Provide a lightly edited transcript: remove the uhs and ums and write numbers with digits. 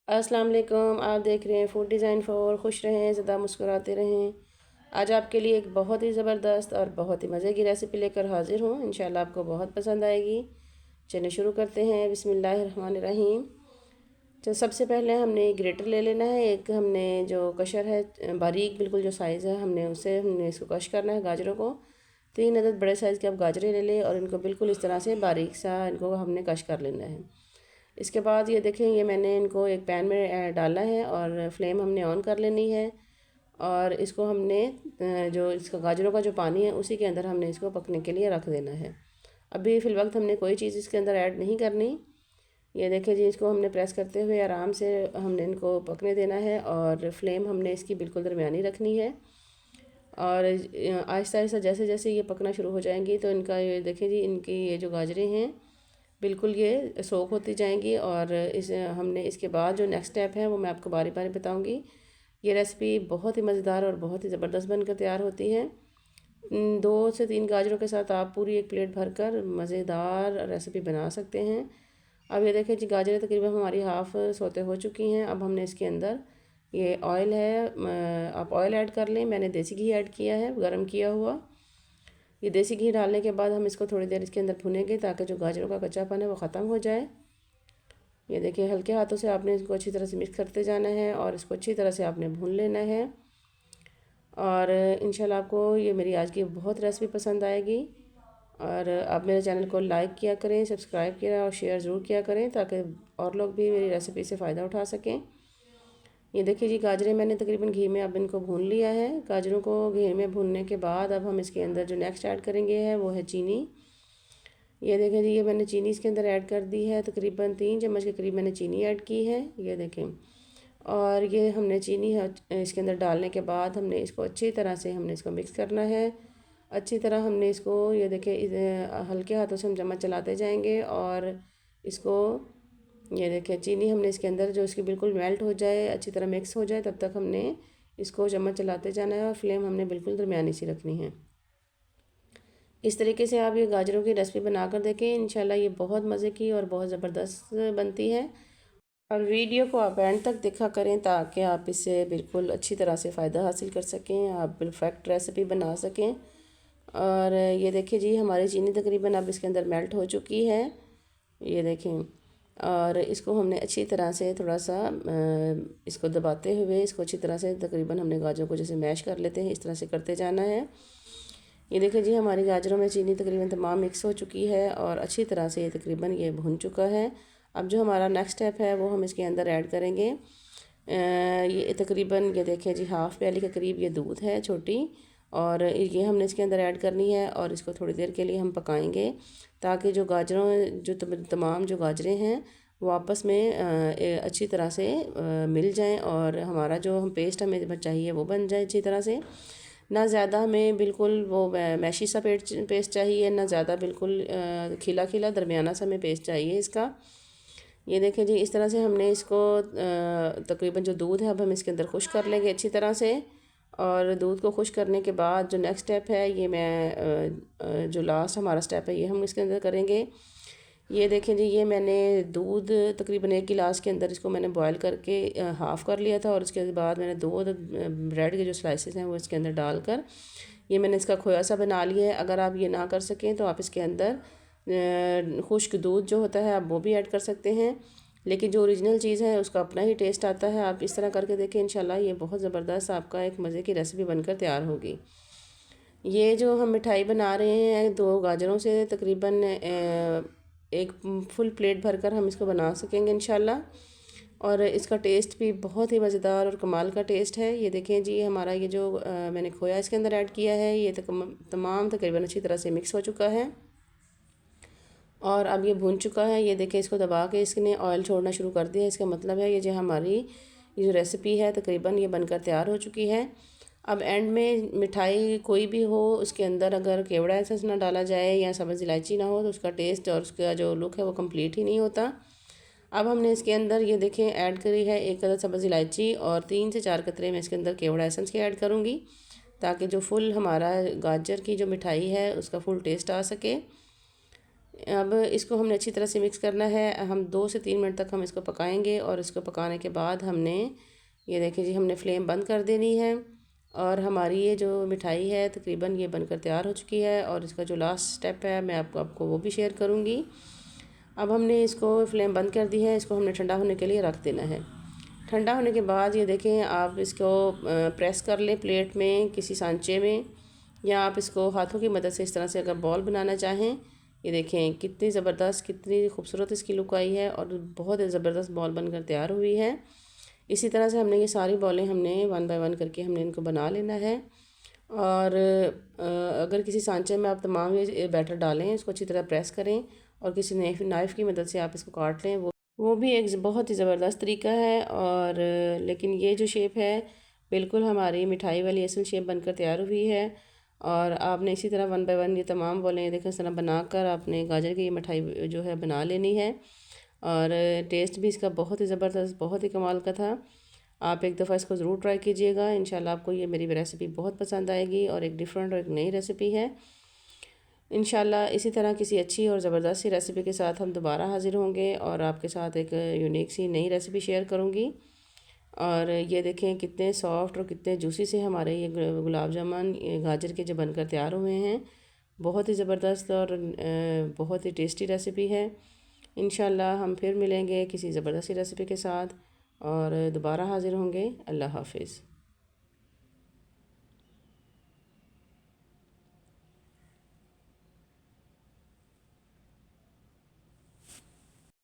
अस्सलाम वालेकुम। आप देख रहे हैं फूड डिज़ाइन फॉर। खुश रहें, ज़्यादा मुस्कुराते रहें। आज आपके लिए एक बहुत ही ज़बरदस्त और बहुत ही मज़े की रेसिपी लेकर हाज़िर हूँ। इंशाल्लाह आपको बहुत पसंद आएगी। चलिए शुरू करते हैं। बिस्मिल्लाहिर्रहमानिर्रहीम। तो सबसे पहले हमने ग्रेटर ले लेना है। एक हमने जो कशर है, बारीक बिल्कुल जो साइज़ है, हमने इसको कश करना है गाजरों को। 3 अदद बड़े साइज़ के आप गाजरें ले लें और इनको बिल्कुल इस तरह से बारीक सा इनको हमने कश कर लेना है। इसके बाद ये देखें, ये मैंने इनको एक पैन में डाला है और फ्लेम हमने ऑन कर लेनी है। और इसको हमने जो इसका गाजरों का जो पानी है उसी के अंदर हमने इसको पकने के लिए रख देना है। अभी फ़िल वक्त हमने कोई चीज़ इसके अंदर ऐड नहीं करनी। ये देखें जी, इसको हमने प्रेस करते हुए आराम से हमने इनको पकने देना है और फ्लेम हमने इसकी बिल्कुल दरमियानी रखनी है। और आहिस्ता आहिस्ता जैसे जैसे ये पकना शुरू हो जाएंगी तो इनका ये देखें जी, इनकी ये जो गाजरें हैं बिल्कुल ये सोख होती जाएंगी। और हमने इसके बाद जो नेक्स्ट स्टेप है वो मैं आपको बारी बारी बताऊंगी। ये रेसिपी बहुत ही मज़ेदार और बहुत ही ज़बरदस्त बनकर तैयार होती है। 2 से 3 गाजरों के साथ आप पूरी एक प्लेट भरकर मज़ेदार रेसिपी बना सकते हैं। अब ये देखें जी, गाजरें तकरीबन हमारी हाफ़ सोते हो चुकी हैं। अब हमने इसके अंदर ये ऑयल है, आप ऑयल ऐड कर लें। मैंने देसी घी ऐड किया है, गरम किया हुआ। ये देसी घी डालने के बाद हम इसको थोड़ी देर इसके अंदर भुनेंगे ताकि जो गाजरों का कच्चापन है वो ख़त्म हो जाए। ये देखिए, हल्के हाथों से आपने इसको अच्छी तरह से मिक्स करते जाना है और इसको अच्छी तरह से आपने भून लेना है। और इंशाल्लाह आपको ये मेरी आज की बहुत रेसिपी पसंद आएगी। और आप मेरे चैनल को लाइक किया करें, सब्सक्राइब किया और शेयर ज़रूर किया करें ताकि और लोग भी मेरी रेसिपी से फ़ायदा उठा सकें। ये देखिए जी, गाजरें मैंने तकरीबन घी में अब इनको भून लिया है। गाजरों को घी में भूनने के बाद अब हम इसके अंदर जो नेक्स्ट ऐड करेंगे है वो है चीनी। ये देखें जी, ये मैंने चीनी इसके अंदर ऐड कर दी है। तकरीबन 3 चम्मच के करीब मैंने चीनी ऐड की है, ये देखें। और ये हमने चीनी इसके अंदर डालने के बाद हमने इसको अच्छी तरह से हमने इसको मिक्स करना है। अच्छी तरह हमने इसको, ये देखें, हल्के हाथों से हम चम्मच चलाते जाएंगे और इसको, ये देखें, चीनी हमने इसके अंदर जो इसकी बिल्कुल मेल्ट हो जाए, अच्छी तरह मिक्स हो जाए, तब तक हमने इसको चम्मच चलाते जाना है और फ्लेम हमने बिल्कुल दरमियानी सी रखनी है। इस तरीके से आप ये गाजरों की रेसिपी बना कर देखें। इंशाल्लाह ये बहुत मज़े की और बहुत ज़बरदस्त बनती है। और वीडियो को आप एंड तक देखा करें ताकि आप इससे बिल्कुल अच्छी तरह से फ़ायदा हासिल कर सकें, आप परफेक्ट रेसिपी बना सकें। और ये देखिए जी, हमारी चीनी तकरीबन अब इसके अंदर मेल्ट हो चुकी है, ये देखें। और इसको हमने अच्छी तरह से थोड़ा सा इसको दबाते हुए इसको अच्छी तरह से, तकरीबन हमने गाजरों को जैसे मैश कर लेते हैं इस तरह से करते जाना है। ये देखिए जी, हमारी गाजरों में चीनी तकरीबन तमाम मिक्स हो चुकी है और अच्छी तरह से ये तकरीबन ये भुन चुका है। अब जो हमारा नेक्स्ट स्टेप है वो हम इसके अंदर ऐड करेंगे। ये तकरीबन, ये देखिए जी, हाफ़ प्याली के करीब ये दूध है छोटी, और ये हमने इसके अंदर ऐड करनी है और इसको थोड़ी देर के लिए हम पकाएंगे ताकि जो गाजरों जो तमाम जो गाजरें हैं वो आपस में अच्छी तरह से मिल जाएं और हमारा जो हम पेस्ट हमें चाहिए वो बन जाए अच्छी तरह से। ना ज़्यादा हमें बिल्कुल वो मैशी सा पेस्ट चाहिए, ना ज़्यादा बिल्कुल खिला खिला, दरमियाना सा हमें पेस्ट चाहिए इसका। ये देखें जी, इस तरह से हमने इसको तकरीबन जो दूध है अब हम इसके अंदर खुश कर लेंगे अच्छी तरह से। और दूध को खुश करने के बाद जो नेक्स्ट स्टेप है, ये मैं जो लास्ट हमारा स्टेप है ये हम इसके अंदर करेंगे। ये देखें जी, ये मैंने दूध तकरीबन 1 गिलास के अंदर इसको मैंने बॉयल करके हाफ़ कर लिया था और उसके बाद मैंने 2 ब्रेड के जो स्लाइसेस हैं वो इसके अंदर डालकर ये मैंने इसका खोया सा बना लिया है। अगर आप ये ना कर सकें तो आप इसके अंदर खुश्क दूध जो होता है आप वो भी ऐड कर सकते हैं, लेकिन जो ओरिजिनल चीज़ है उसका अपना ही टेस्ट आता है। आप इस तरह करके देखें, इंशाल्लाह ये बहुत ज़बरदस्त आपका एक मज़े की रेसिपी बनकर तैयार होगी। ये जो हम मिठाई बना रहे हैं 2 गाजरों से तकरीबन एक फुल प्लेट भरकर हम इसको बना सकेंगे इंशाल्लाह। और इसका टेस्ट भी बहुत ही मज़ेदार और कमाल का टेस्ट है। ये देखें जी, हमारा ये जो मैंने खोया इसके अंदर ऐड किया है ये तमाम तकरीबन अच्छी तरह से मिक्स हो चुका है और अब ये भून चुका है। ये देखें, इसको दबा के इसने ऑयल छोड़ना शुरू कर दिया। इसका मतलब है ये जो हमारी ये जो रेसिपी है तकरीबन ये बनकर तैयार हो चुकी है। अब एंड में मिठाई कोई भी हो उसके अंदर अगर केवड़ा एसेंस ना डाला जाए या सब्ज़ इलायची ना हो तो उसका टेस्ट और उसका जो लुक है वो कंप्लीट ही नहीं होता। अब हमने इसके अंदर ये देखें ऐड करी है 1 अदद सब्ज़ इलायची और 3 से 4 कतरे मैं इसके अंदर केवड़ा एसेंस के ऐड करूँगी ताकि जो फुल हमारा गाजर की जो मिठाई है उसका फुल टेस्ट आ सके। अब इसको हमने अच्छी तरह से मिक्स करना है। हम 2 से 3 मिनट तक हम इसको पकाएंगे और इसको पकाने के बाद हमने ये देखें जी हमने फ्लेम बंद कर देनी है और हमारी ये जो मिठाई है तकरीबन ये बनकर तैयार हो चुकी है। और इसका जो लास्ट स्टेप है मैं आपको वो भी शेयर करूँगी। अब हमने इसको फ्लेम बंद कर दी है, इसको हमने ठंडा होने के लिए रख देना है। ठंडा होने के बाद ये देखें आप इसको प्रेस कर लें प्लेट में, किसी सांचे में, या आप इसको हाथों की मदद से इस तरह से अगर बॉल बनाना चाहें। ये देखें कितनी ज़बरदस्त, कितनी खूबसूरत इसकी लुक आई है और बहुत ज़बरदस्त बॉल बनकर तैयार हुई है। इसी तरह से हमने ये सारी बॉलें हमने 1 बाय 1 करके हमने इनको बना लेना है। और अगर किसी सांचे में आप तमाम ये बैटर डालें, इसको अच्छी तरह प्रेस करें और किसी नाइफ़ की मदद से आप इसको काट लें, वो भी एक बहुत ही ज़बरदस्त तरीका है। और लेकिन ये जो शेप है बिल्कुल हमारी मिठाई वाली असल शेप बनकर तैयार हुई है। और आपने इसी तरह 1 बाय 1 ये तमाम बॉलें देखें इस तरह बनाकर आपने गाजर की ये मिठाई जो है बना लेनी है। और टेस्ट भी इसका बहुत ही ज़बरदस्त, बहुत ही कमाल का था। आप एक दफ़ा इसको ज़रूर ट्राई कीजिएगा, इंशाल्लाह आपको ये मेरी रेसिपी बहुत पसंद आएगी और एक डिफरेंट और एक नई रेसिपी है। इंशाल्लाह इसी तरह किसी अच्छी और ज़बरदस्त सी रेसिपी के साथ हम दोबारा हाज़िर होंगे और आपके साथ एक यूनिक सी नई रेसिपी शेयर करूँगी। और ये देखें कितने सॉफ्ट और कितने जूसी से हमारे ये गुलाब जामुन गाजर के जो बनकर तैयार हुए हैं। बहुत ही ज़बरदस्त और बहुत ही टेस्टी रेसिपी है। इंशाल्लाह हम फिर मिलेंगे किसी ज़बरदस्त सी रेसिपी के साथ और दोबारा हाज़िर होंगे। अल्लाह हाफ़िज़।